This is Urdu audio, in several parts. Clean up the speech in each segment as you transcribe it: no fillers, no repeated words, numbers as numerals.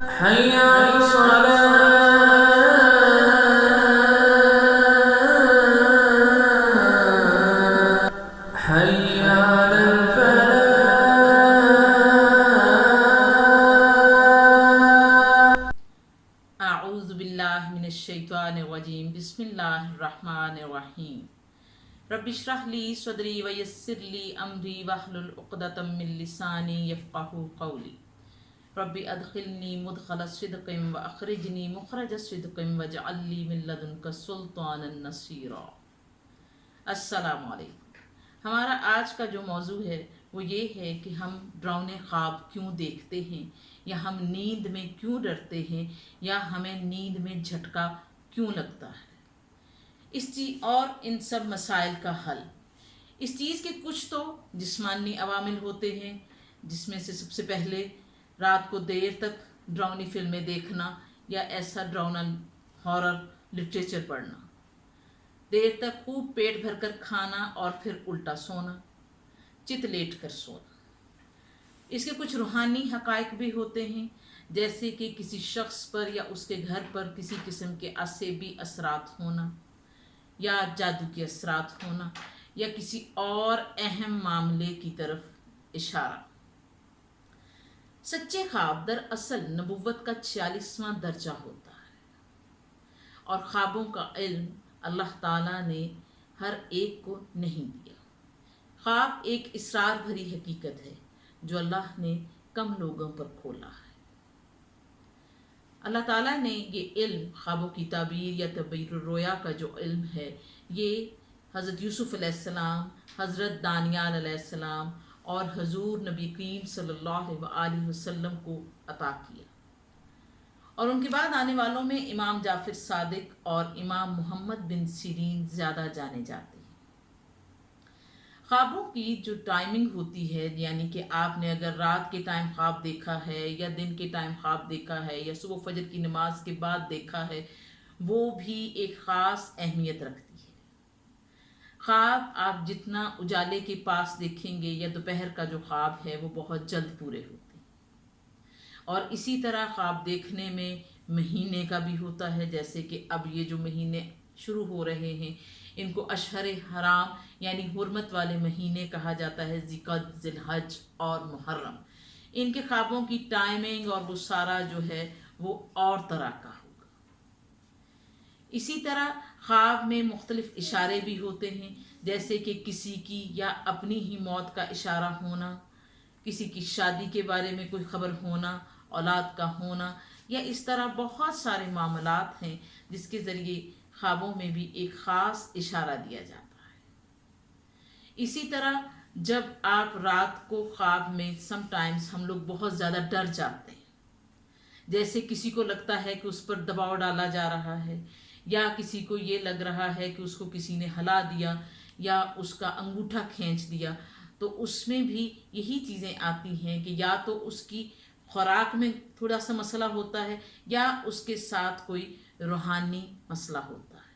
حي على الصلاة حي على الفلاح. اعوذ باللہ من الشیطان الرجیم بسم اللہ الرحمن الرحیم رب اشرح لی صدری ویسر لی امری واحلل عقدۃ من لسانی یفقہوا قولی رب ادخلنی مدخل صدق واخرجنی مخرج صدق واجعل لی من لدنک سلطانا نصیرا۔ السلام علیکم۔ ہمارا آج کا جو موضوع ہے وہ یہ ہے کہ ہم ڈراؤنے خواب کیوں دیکھتے ہیں، یا ہم نیند میں کیوں ڈرتے ہیں، یا ہمیں نیند میں جھٹکا کیوں لگتا ہے، اس چیز اور ان سب مسائل کا حل۔ اس چیز کے کچھ تو جسمانی عوامل ہوتے ہیں، جس میں سے سب سے پہلے رات کو دیر تک ڈراؤنی فلمیں دیکھنا یا ایسا ڈراؤنا ہارر لٹریچر پڑھنا، دیر تک خوب پیٹ بھر کر کھانا اور پھر الٹا سونا، چت لیٹ کر سونا۔ اس کے کچھ روحانی حقائق بھی ہوتے ہیں، جیسے کہ کسی شخص پر یا اس کے گھر پر کسی قسم کے عصبی اثرات ہونا، یا جادو کے اثرات ہونا، یا کسی اور اہم معاملے کی طرف اشارہ۔ سچے خواب دراصل نبوت کا 46واں درجہ ہوتا ہے، اور خوابوں کا علم اللہ تعالیٰ نے ہر ایک کو نہیں دیا۔ خواب ایک اسرار بھری حقیقت ہے جو اللہ نے کم لوگوں پر کھولا ہے۔ اللہ تعالیٰ نے یہ علم، خوابوں کی تعبیر یا تعبیر الرؤیا کا جو علم ہے، یہ حضرت یوسف علیہ السلام، حضرت دانیال علیہ السلام اور حضور نبی کریم صلی اللہ علیہ وسلم کو عطا کیا، اور ان کے بعد آنے والوں میں امام جعفر صادق اور امام محمد بن سیرین زیادہ جانے جاتے ہیں۔ خوابوں کی جو ٹائمنگ ہوتی ہے، یعنی کہ آپ نے اگر رات کے ٹائم خواب دیکھا ہے یا دن کے ٹائم خواب دیکھا ہے یا صبح فجر کی نماز کے بعد دیکھا ہے، وہ بھی ایک خاص اہمیت رکھتی ہے۔ خواب آپ جتنا اجالے کے پاس دیکھیں گے یا دوپہر کا جو خواب ہے وہ بہت جلد پورے ہوتے ہیں۔ اور اسی طرح خواب دیکھنے میں مہینے کا بھی ہوتا ہے، جیسے کہ اب یہ جو مہینے شروع ہو رہے ہیں ان کو اشہر حرام یعنی حرمت والے مہینے کہا جاتا ہے، ذی-القعدہ، ذی الحج اور محرم۔ ان کے خوابوں کی ٹائمنگ اور وہ سارا جو ہے وہ اور طرح کا ہوگا۔ اسی طرح خواب میں مختلف اشارے بھی ہوتے ہیں، جیسے کہ کسی کی یا اپنی ہی موت کا اشارہ ہونا، کسی کی شادی کے بارے میں کوئی خبر ہونا، اولاد کا ہونا، یا اس طرح بہت سارے معاملات ہیں جس کے ذریعے خوابوں میں بھی ایک خاص اشارہ دیا جاتا ہے۔ اسی طرح جب آپ رات کو خواب میں سم ٹائمز ہم لوگ بہت زیادہ ڈر جاتے ہیں، جیسے کسی کو لگتا ہے کہ اس پر دباؤ ڈالا جا رہا ہے، یا کسی کو یہ لگ رہا ہے کہ اس کو کسی نے ہلا دیا یا اس کا انگوٹھا کھینچ دیا، تو اس میں بھی یہی چیزیں آتی ہیں کہ یا تو اس کی خوراک میں تھوڑا سا مسئلہ ہوتا ہے یا اس کے ساتھ کوئی روحانی مسئلہ ہوتا ہے۔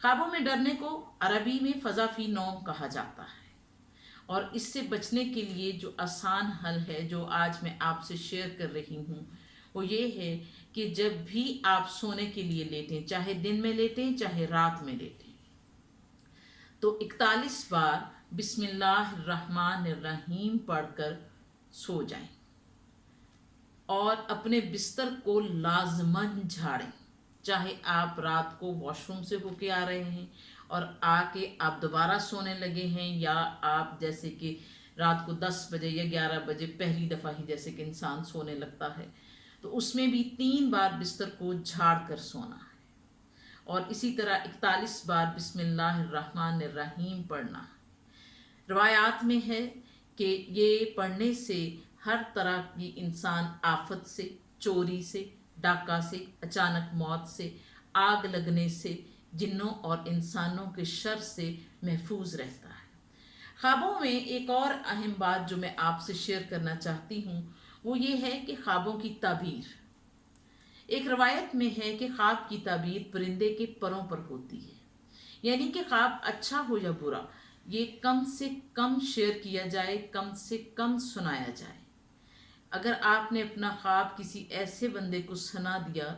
خوابوں میں ڈرنے کو عربی میں فزع فی نوم کہا جاتا ہے، اور اس سے بچنے کے لیے جو آسان حل ہے جو آج میں آپ سے شیئر کر رہی ہوں وہ یہ ہے کہ جب بھی آپ سونے کے لیے لیٹیں، چاہے دن میں لیٹیں چاہے رات میں لیٹیں، تو 41 بار بسم اللہ الرحمن الرحیم پڑھ کر سو جائیں، اور اپنے بستر کو لازماً جھاڑیں، چاہے آپ رات کو واش روم سے ہو کے آ رہے ہیں اور آ کے آپ دوبارہ سونے لگے ہیں، یا آپ جیسے کہ رات کو 10 بجے یا 11 بجے پہلی دفعہ ہی جیسے کہ انسان سونے لگتا ہے، تو اس میں بھی 3 بار بستر کو جھاڑ کر سونا ہے، اور اسی طرح 41 بار بسم اللہ الرحمن الرحیم پڑھنا ہے۔ روایات میں ہے کہ یہ پڑھنے سے ہر طرح کی انسان آفت سے، چوری سے، ڈاکہ سے، اچانک موت سے، آگ لگنے سے، جنوں اور انسانوں کے شر سے محفوظ رہتا ہے۔ خوابوں میں ایک اور اہم بات جو میں آپ سے شیئر کرنا چاہتی ہوں وہ یہ ہے کہ خوابوں کی تعبیر۔ ایک روایت میں ہے کہ خواب کی تعبیر پرندے کے پروں پر ہوتی ہے، یعنی کہ خواب اچھا ہو یا برا یہ کم سے کم شیئر کیا جائے، کم سے کم سنایا جائے۔ اگر آپ نے اپنا خواب کسی ایسے بندے کو سنا دیا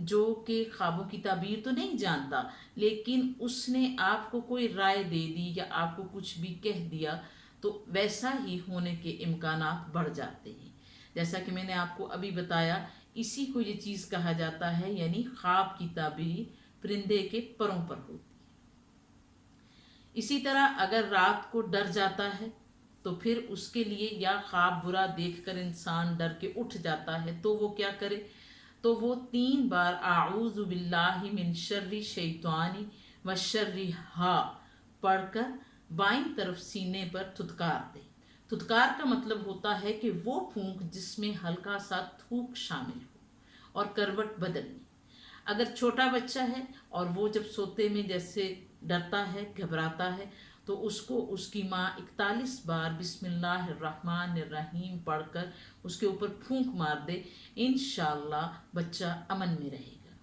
جو کہ خوابوں کی تعبیر تو نہیں جانتا، لیکن اس نے آپ کو کوئی رائے دے دی یا آپ کو کچھ بھی کہہ دیا، تو ویسا ہی ہونے کے امکانات بڑھ جاتے ہیں۔ جیسا کہ میں نے آپ کو ابھی بتایا، اسی کو یہ چیز کہا جاتا ہے، یعنی خواب کی تعبیر پرندے کے پروں پر ہوتی۔ اسی طرح اگر رات کو ڈر جاتا ہے تو پھر اس کے لیے، یا خواب برا دیکھ کر انسان ڈر کے اٹھ جاتا ہے، تو وہ کیا کرے؟ تو وہ 3 بار اعوذ باللہ من شر شیطانی و شر ہا پڑھ کر بائیں طرف سینے پر تھتکار دے۔ تھتکار کا مطلب ہوتا ہے کہ وہ پھونک جس میں ہلکا سا تھوک شامل ہو، اور کروٹ بدلنی۔ اگر چھوٹا بچہ ہے اور وہ جب سوتے میں جیسے ڈرتا ہے، گھبراتا ہے، تو اس کو اس کی ماں 41 بار بسم اللہ الرحمن الرحیم پڑھ کر اس کے اوپر پھونک مار دے، انشاءاللہ بچہ امن میں رہے گا۔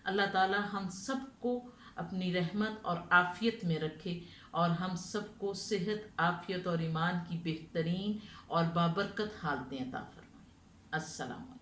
اللہ تعالی ہم سب کو اپنی رحمت اور عافیت میں رکھے، اور ہم سب کو صحت، عافیت اور ایمان کی بہترین اور بابرکت حالتیں عطا فرمائے۔ السلام علیکم۔